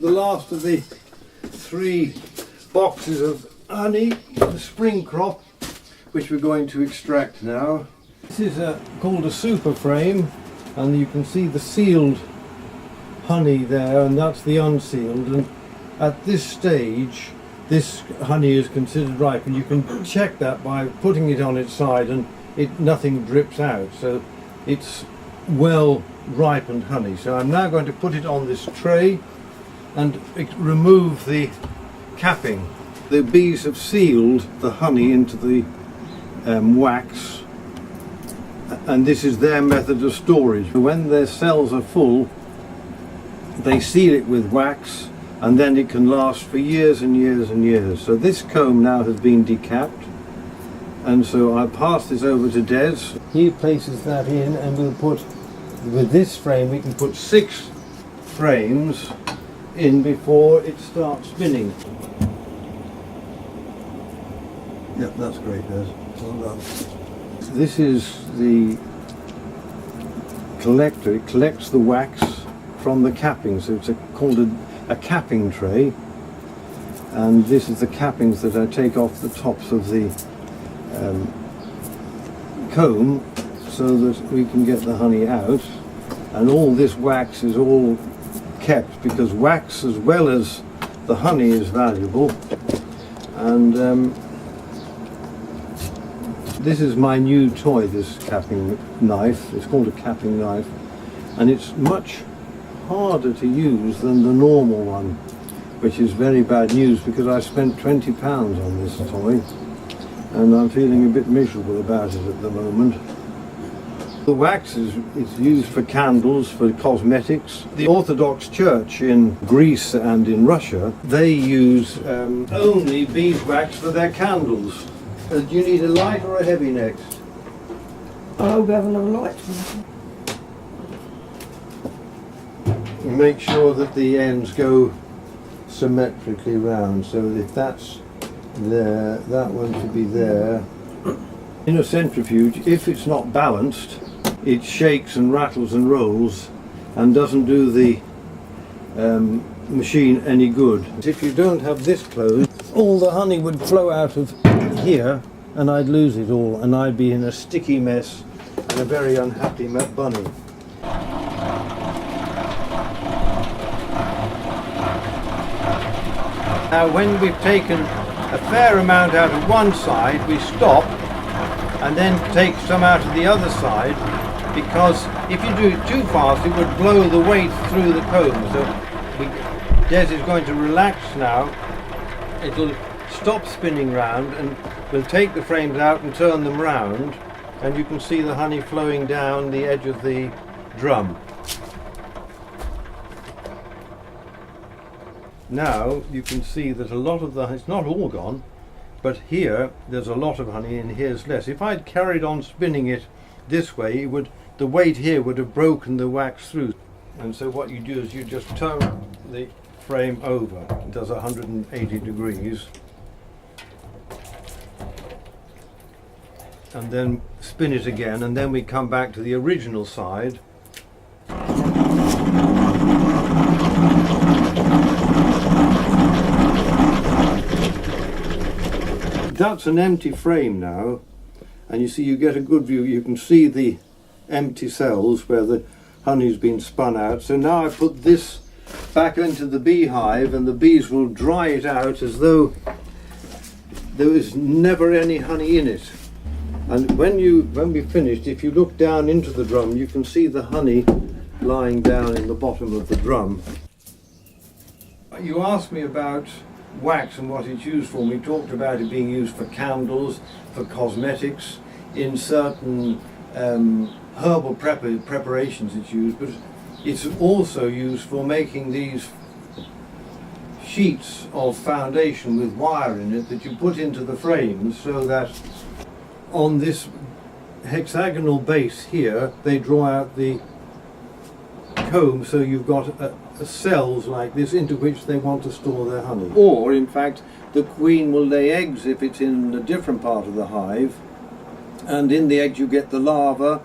the last of the 3 boxes of honey, the spring crop, which we're going to extract now. This is called a super frame, and you can see the sealed honey there, and that's the unsealed. And at this stage, this honey is considered ripe, and you can check that by putting it on its side, and nothing drips out. So it's well ripened honey. So I'm now going to put it on this tray and remove the capping. The bees have sealed the honey into the wax, and this is their method of storage. When their cells are full, they seal it with wax, and then it can last for years and years and years. So this comb now has been decapped, and so I'll pass this over to Des. He places that in, and we'll put, with this frame, we can put 6 frames in before it starts spinning. Yep, that's great, Des. Well done. This is the collector. It collects the wax from the capping, so it's called a capping tray, and this is the cappings that I take off the tops of the comb so that we can get the honey out. And all this wax is all kept because wax as well as the honey is valuable. And this is my new toy, this capping knife. It's called a capping knife, and it's much harder to use than the normal one, which is very bad news because I spent £20 on this toy and I'm feeling a bit miserable about it at the moment. The wax is used for candles, for cosmetics. The Orthodox Church in Greece and in Russia, they use only beeswax for their candles. Do you need a light or a heavy next? I'll have another light. Make sure that the ends go symmetrically round, so if that's there, that one should be there. In a centrifuge, if it's not balanced, it shakes and rattles and rolls and doesn't do the machine any good. If you don't have this closed, all the honey would flow out of here and I'd lose it all, and I'd be in a sticky mess and a very unhappy bunny. Now when we've taken a fair amount out of one side, we stop and then take some out of the other side, because if you do it too fast it would blow the weight through the comb. So Des is going to relax now. It'll stop spinning round and we'll take the frames out and turn them round, and you can see the honey flowing down the edge of the drum. Now you can see that a lot of it's not all gone, but here there's a lot of honey and here's less. If I'd carried on spinning it this way, the weight here would have broken the wax through. And so what you do is you just turn the frame over. It does 180 degrees. And then spin it again, and then we come back to the original side. That's an empty frame now, and you see, you get a good view. You can see the empty cells where the honey's been spun out. So now I put this back into the beehive, and the bees will dry it out as though there was never any honey in it. And when we finished, if you look down into the drum, you can see the honey lying down in the bottom of the drum. You asked me about wax and what it's used for. We talked about it being used for candles, for cosmetics, in certain herbal preparations it's used, but it's also used for making these sheets of foundation with wire in it that you put into the frames, so that on this hexagonal base here they draw out the comb, so you've got cells like this into which they want to store their honey. Or in fact the queen will lay eggs if it's in a different part of the hive, and in the eggs you get the larva,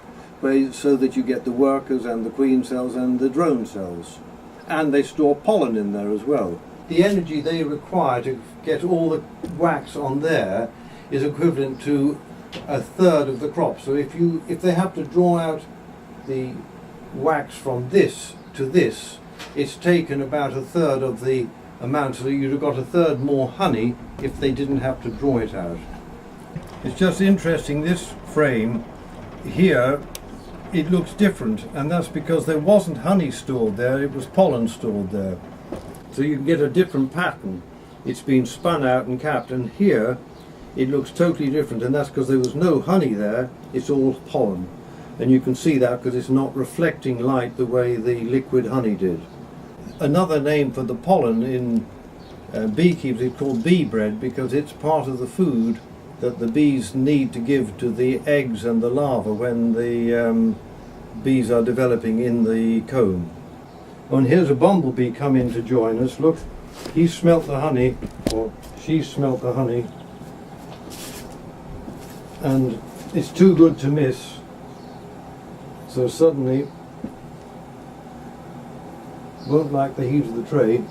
so that you get the workers and the queen cells and the drone cells. and they store pollen in there as well. The energy they require to get all the wax on there is equivalent to a third of the crop. So if they have to draw out the wax from this to this, it's taken about a third of the amount, so you'd have got a third more honey if they didn't have to draw it out. It's just interesting, this frame here, it looks different, and that's because there wasn't honey stored there, it was pollen stored there. So you can get a different pattern. It's been spun out and capped, and here it looks totally different, and that's because there was no honey there, it's all pollen. And you can see that because it's not reflecting light the way the liquid honey did. Another name for the pollen in beekeeping is called bee bread, because it's part of the food that the bees need to give to the eggs and the larvae when the bees are developing in the comb. And here's a bumblebee come in to join us. Look, he smelt the honey, or she smelt the honey, and it's too good to miss. So suddenly, won't like the heat of the tray.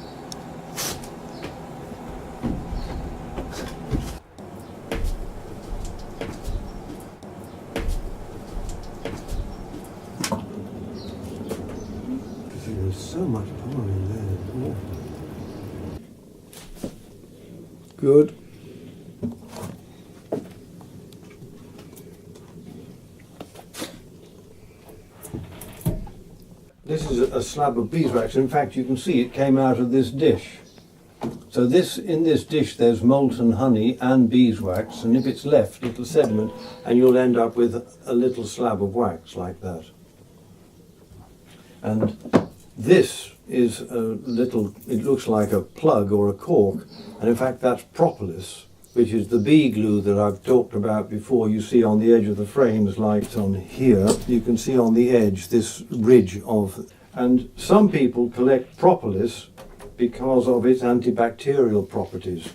There's so much pollen in there. Good. This is a slab of beeswax. In fact, you can see it came out of this dish. So in this dish there's molten honey and beeswax, and if it's left, it'll sediment, and you'll end up with a little slab of wax like that. And this is a little, it looks like a plug or a cork, and in fact that's propolis, which is the bee glue that I've talked about before. You see on the edge of the frames, like on here, you can see on the edge this ridge of, and some people collect propolis because of its antibacterial properties,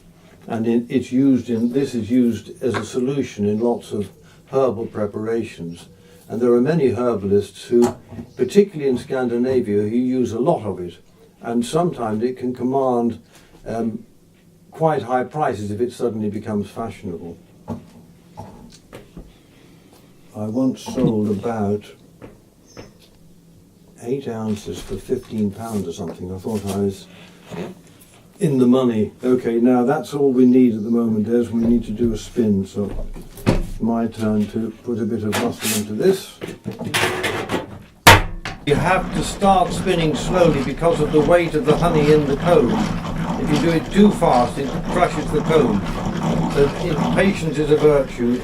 and it's used in, this is used as a solution in lots of herbal preparations. And there are many herbalists who, particularly in Scandinavia, who use a lot of it, and sometimes it can command quite high prices if it suddenly becomes fashionable. I once sold about 8 ounces for £15 or something. I thought I was in the money. Okay, now that's all we need at the moment, Des. We need to do a spin, so my turn to put a bit of muscle into this. You have to start spinning slowly because of the weight of the honey in the comb. If you do it too fast, it crushes the comb. So patience is a virtue,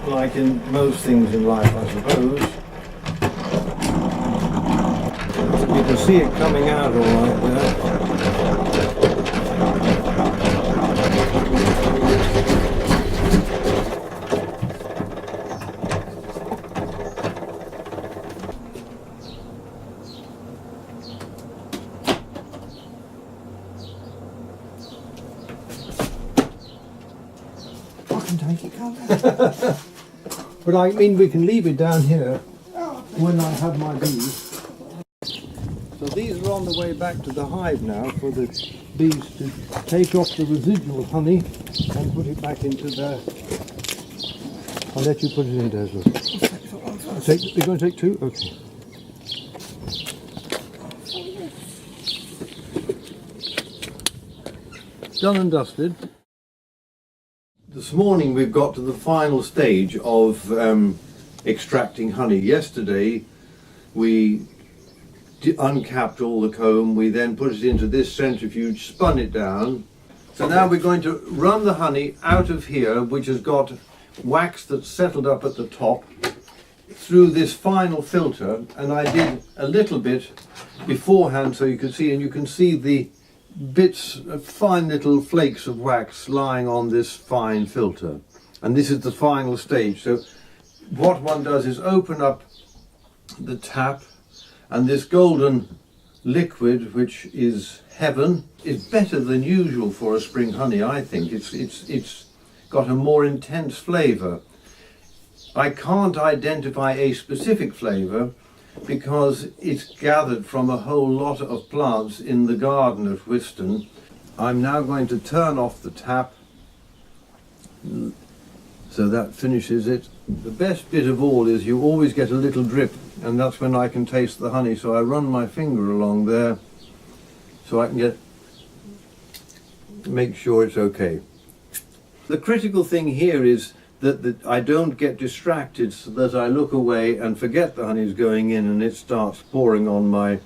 like in most things in life, I suppose. You can see it coming out all right there. But I mean, we can leave it down here when I have my bees. So these are on the way back to the hive now for the bees to take off the residual honey and put it back into their... I'll let you put it in, Desmond. You're going to take 2? Okay. Done and dusted. This morning we've got to the final stage of extracting honey. Yesterday we uncapped all the comb, we then put it into this centrifuge, spun it down. So now we're going to run the honey out of here, which has got wax that's settled up at the top, through this final filter, and I did a little bit beforehand so you could see, and you can see the bits of fine little flakes of wax lying on this fine filter, and this is the final stage. So what one does is open up the tap, and this golden liquid, which is heaven, is better than usual for a spring honey. I think it's got a more intense flavour. I can't identify a specific flavour, because it's gathered from a whole lot of plants in the garden at Wiston. I'm now going to turn off the tap, so that finishes it. The best bit of all is you always get a little drip, and that's when I can taste the honey. So I run my finger along there so I can make sure it's okay. The critical thing here is that I don't get distracted, so that I look away and forget the honey's going in and it starts pouring on my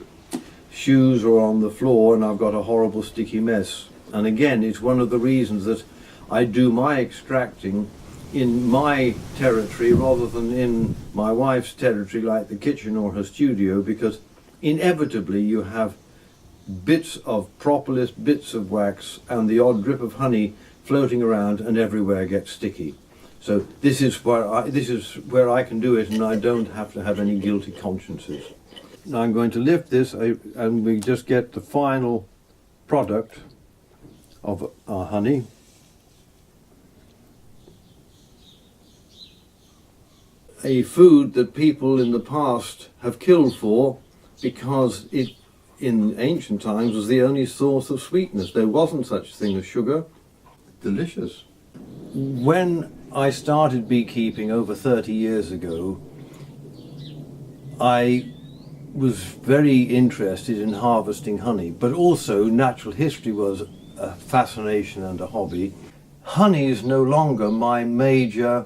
shoes or on the floor, and I've got a horrible sticky mess. And again, it's one of the reasons that I do my extracting in my territory rather than in my wife's territory like the kitchen or her studio, because inevitably you have bits of propolis, bits of wax and the odd drip of honey floating around, and everywhere gets sticky. So this is where I can do it, and I don't have to have any guilty consciences. Now I'm going to lift this and we just get the final product of our honey. A food that people in the past have killed for, because it in ancient times was the only source of sweetness. There wasn't such a thing as sugar. Delicious. When I started beekeeping over 30 years ago, I was very interested in harvesting honey, but also natural history was a fascination and a hobby. Honey is no longer my major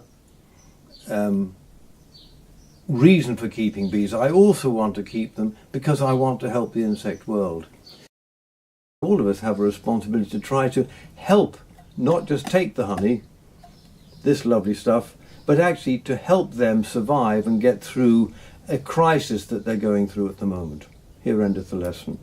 reason for keeping bees. I also want to keep them because I want to help the insect world. All of us have a responsibility to try to help, not just take the honey, this lovely stuff, but actually to help them survive and get through a crisis that they're going through at the moment. Here endeth the lesson.